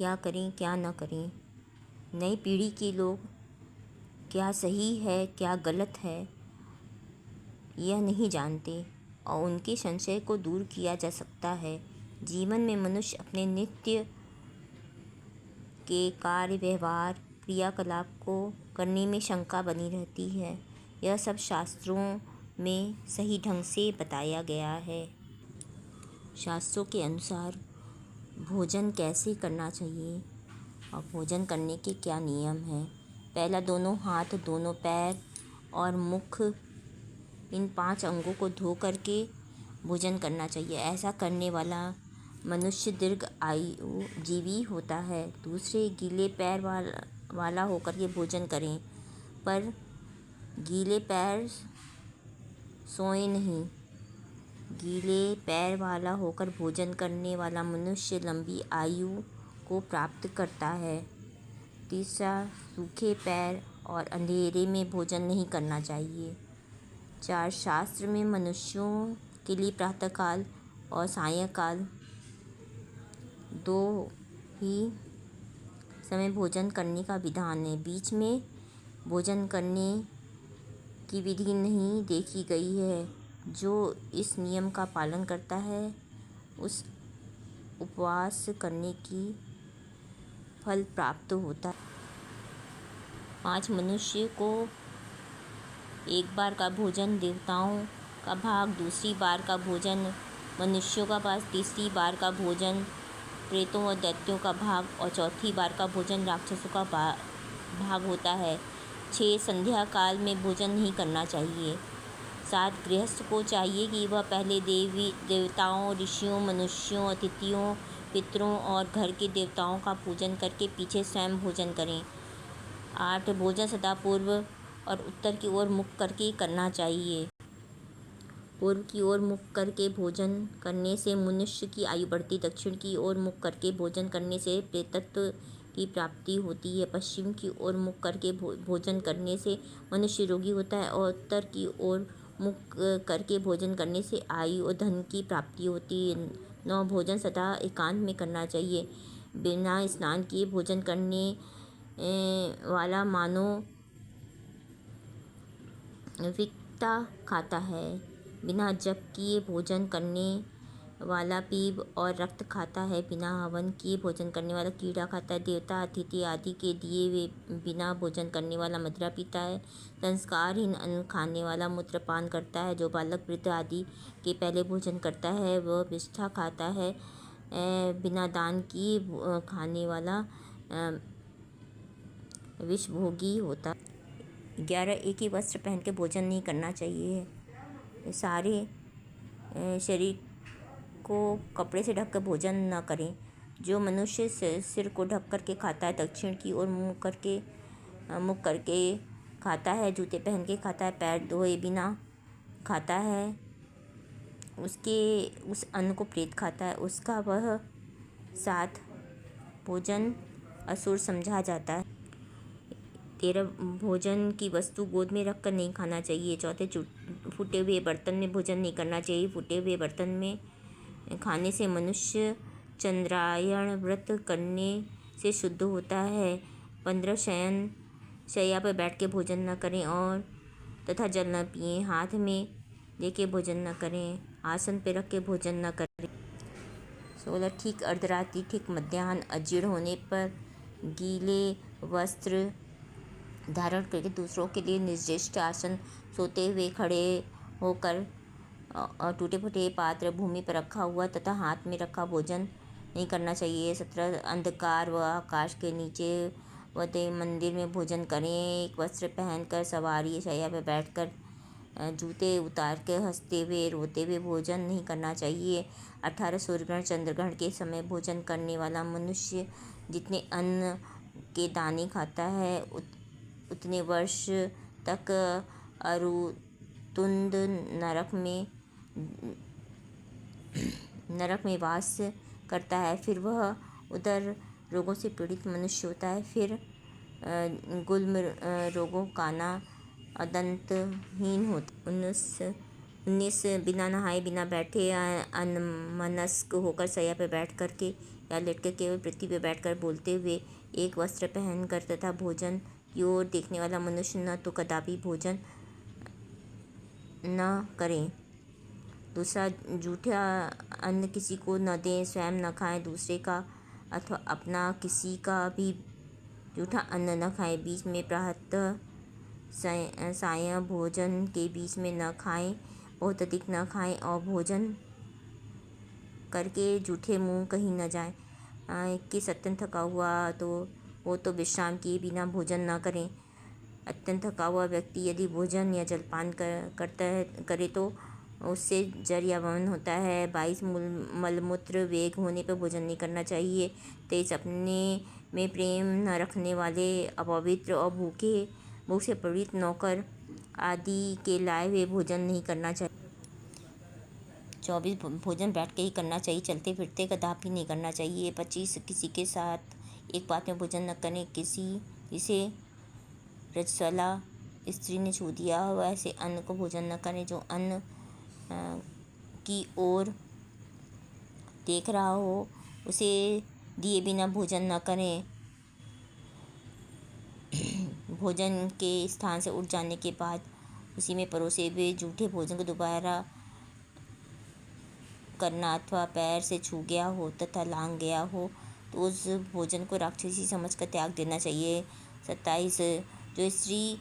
क्या करें क्या न करें। नई पीढ़ी के लोग क्या सही है क्या गलत है यह नहीं जानते और उनके संशय को दूर किया जा सकता है। जीवन में मनुष्य अपने नित्य के कार्य व्यवहार क्रियाकलाप को करने में शंका बनी रहती है। यह सब शास्त्रों में सही ढंग से बताया गया है। शास्त्रों के अनुसार भोजन कैसे करना चाहिए और भोजन करने के क्या नियम हैं। पहला, दोनों हाथ, दोनों पैर और मुख, इन 5 अंगों को धो करके भोजन करना चाहिए। ऐसा करने वाला मनुष्य दीर्घ आयु जीवी होता है। दूसरे, गीले पैर वाला होकर के भोजन करें, पर गीले पैर सोए नहीं। गीले पैर वाला होकर भोजन करने वाला मनुष्य लंबी आयु को प्राप्त करता है। तीसरा, सूखे पैर और अंधेरे में भोजन नहीं करना चाहिए। 4, शास्त्र में मनुष्यों के लिए प्रातःकाल और सायंकाल 2 ही समय भोजन करने का विधान है। बीच में भोजन करने की विधि नहीं देखी गई है। जो इस नियम का पालन करता है उस उपवास करने की फल प्राप्त होता है। 5, मनुष्य को एक बार का भोजन, देवताओं का भाग दूसरी बार का भोजन, मनुष्यों का पास तीसरी बार का भोजन, प्रेतों और दैत्यों का भाग और चौथी बार का भोजन राक्षसों का भाग होता है। 6, संध्या काल में भोजन नहीं करना चाहिए। 7, गृहस्थ को चाहिए कि वह पहले देवताओं, ऋषियों, मनुष्यों, अतिथियों, पितरों और घर के देवताओं का पूजन करके पीछे स्वयं भोजन करें। 8, भोजन सदा पूर्व और उत्तर की ओर मुख करके करना चाहिए। पूर्व की ओर मुख करके भोजन करने से मनुष्य की आयु बढ़ती, दक्षिण की ओर मुख करके भोजन करने से प्रेतत्व की प्राप्ति होती है। पश्चिम की ओर मुख करके भोजन करने से मनुष्य रोगी होता है और उत्तर की ओर मुख करके भोजन करने से आयु और धन की प्राप्ति होती है। 9, भोजन सदा एकांत में करना चाहिए। बिना स्नान किए भोजन करने वाला मानो विकता खाता है। बिना जप किए भोजन करने वाला पीप और रक्त खाता है। बिना हवन किए भोजन करने वाला कीड़ा खाता है। देवता, अतिथि आदि के दिए वे बिना भोजन करने वाला मदिरा पीता है। संस्कारहीन अन्न खाने वाला मूत्रपान करता है। जो बालक, वृद्ध आदि के पहले भोजन करता है वह विष्ठा खाता है। बिना दान किए खाने वाला विषभोगी होता है। 11, एक ही वस्त्र पहन के भोजन नहीं करना चाहिए। सारे शरीर को कपड़े से ढककर भोजन न करें। जो मनुष्य सिर को ढक करके खाता है, दक्षिण की ओर मुख करके खाता है, जूते पहन के खाता है, पैर धोए बिना खाता है, उस अन्न को प्रेत खाता है। उसका वह 7 भोजन असुर समझा जाता है। 13, भोजन की वस्तु गोद में रखकर नहीं खाना चाहिए। 14, फूटे हुए बर्तन में भोजन नहीं करना चाहिए। फूटे हुए बर्तन में खाने से मनुष्य चंद्रायण व्रत करने से शुद्ध होता है। 15, शैया पर बैठ के भोजन न करें और तथा जल न पिएं। हाथ में लेके भोजन न करें। आसन पर रख के भोजन न करें। 16, ठीक अर्धरात्रि, ठीक मध्याह्न, अजीर्ण होने पर गीले वस्त्र धारण करके दूसरों के लिए निर्दिष्ट आसन, सोते हुए खड़े होकर और टूटे फूटे पात्र भूमि पर रखा हुआ तथा हाथ में रखा भोजन नहीं करना चाहिए। 17, अंधकार व आकाश के नीचे व मंदिर में भोजन करें। एक वस्त्र पहनकर सवारी शैया पर बैठकर जूते उतार के हंसते हुए रोते हुए भोजन नहीं करना चाहिए। 18, सूर्यग्रहण चंद्रग्रहण के समय भोजन करने वाला मनुष्य जितने अन्न के दाने खाता है उतने वर्ष तक अरुतुंड नरक में वास करता है। फिर वह उदर रोगों से पीड़ित मनुष्य होता है। फिर गुल्म रोगों, काना और दंतहीन होता। 19, बिना नहाए बिना बैठे अनमनस्क होकर शैया पर बैठ करके या लेटकर केवल पृथ्वी पर बैठकर बोलते हुए एक वस्त्र पहनकर तथा भोजन की ओर देखने वाला मनुष्य न तो कदापि भोजन न करें। दूसरा, जूठा अन्न किसी को न दें, स्वयं न खाएं, दूसरे का अथवा अपना किसी का भी जूठा अन्न न खाएं। बीच में प्रातः सायं भोजन के बीच में न खाएं, बहुत अधिक न खाएं और भोजन करके जूठे मुंह कहीं न जाएं। कि अत्यंत थका हुआ तो वो तो विश्राम किए बिना भोजन न करें। अत्यंत थका हुआ व्यक्ति यदि भोजन या जलपान करे तो उससे जर या वमन होता है। 22 मलमूत्र वेग होने पर भोजन नहीं करना चाहिए। 23 अपने में प्रेम न रखने वाले अपवित्र और भूख से पीड़ित नौकर आदि के लाए हुए भोजन नहीं करना चाहिए। 24 भोजन बैठ के ही करना चाहिए, चलते फिरते कदापि नहीं करना चाहिए। 25 किसी के साथ एक पात्र में भोजन न करें। जिसे रजस्वला स्त्री ने छू दिया हो ऐसे अन्न को भोजन न करें। जो अन्न की ओर देख रहा हो उसे दिए बिना भोजन न करें। भोजन के स्थान से उठ जाने के बाद उसी में परोसे हुए जूठे भोजन को दोबारा करना अथवा पैर से छू गया हो तथा लांग गया हो तो उस भोजन को राक्षसी समझकर त्याग देना चाहिए। 27 जो स्त्री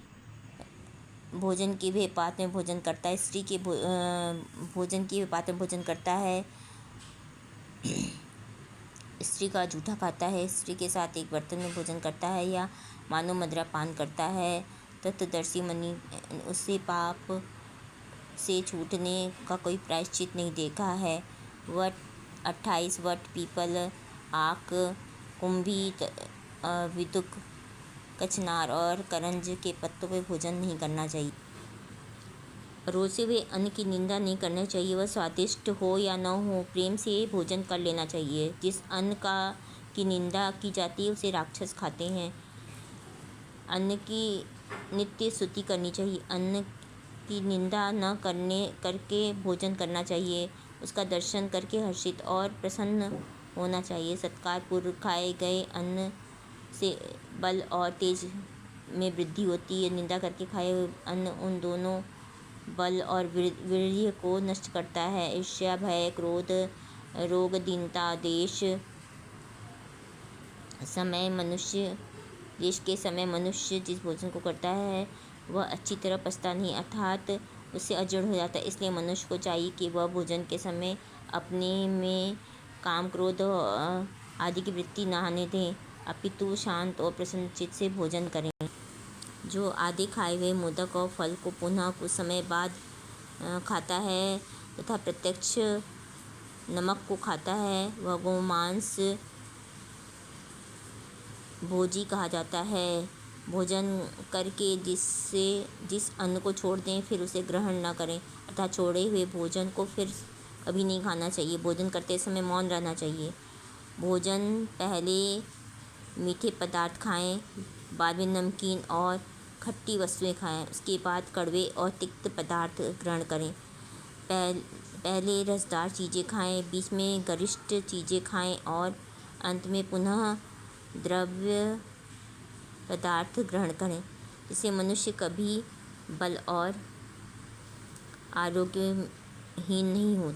भोजन के भी पात्र में भोजन करता है, स्त्री के भोजन के पात्र में भोजन करता है, स्त्री का जूठा खाता है, स्त्री के साथ एक बर्तन में भोजन करता है या मानो मदिरा पान करता है, तत्वदर्शी मुनि उससे पाप से छूटने का कोई प्रायश्चित नहीं देखा है। 28 वट, पीपल, आक, कुंभी, विदुक, कचनार और करंज के पत्तों पर भोजन नहीं करना चाहिए। रोसे हुए अन्न की निंदा नहीं करनी चाहिए। वह स्वादिष्ट हो या न हो, प्रेम से भोजन कर लेना चाहिए। जिस अन्न की निंदा की जाती है उसे राक्षस खाते हैं। अन्न की नित्य स्तुति करनी चाहिए। अन्न की निंदा न करके भोजन करना चाहिए। उसका दर्शन करके हर्षित और प्रसन्न होना चाहिए। सत्कार पूर्वक खाए गए अन्न से बल और तेज में वृद्धि होती है। निंदा करके खाए हुए अन्न उन दोनों बल और वीर्य को नष्ट करता है। ईर्ष्या, भय, क्रोध, रोग, दीनता, देश के समय मनुष्य जिस भोजन को करता है वह अच्छी तरह पचता नहीं अर्थात उससे अजीर्ण हो जाता है। इसलिए मनुष्य को चाहिए कि वह भोजन के समय अपने में काम, क्रोध आदि की वृत्ति न आने दें, अपितु शांत और प्रसन्नचित्त से भोजन करें। जो आधे खाए हुए मोदक और फल को पुनः कुछ समय बाद खाता है तथा प्रत्यक्ष नमक को खाता है वह गोमांस भोजी कहा जाता है। भोजन करके जिस अन्न को छोड़ दें फिर उसे ग्रहण न करें अर्थात छोड़े हुए भोजन को फिर कभी नहीं खाना चाहिए। भोजन करते समय मौन रहना चाहिए। भोजन पहले मीठे पदार्थ खाएं, बाद में नमकीन और खट्टी वस्तुएं खाएं, उसके बाद कड़वे और तिक्त पदार्थ ग्रहण करें। पहले रसदार चीज़ें खाएं, बीच में गरिष्ठ चीज़ें खाएं और अंत में पुनः द्रव्य पदार्थ ग्रहण करें। इससे मनुष्य कभी बल और आरोग्यहीन नहीं होता।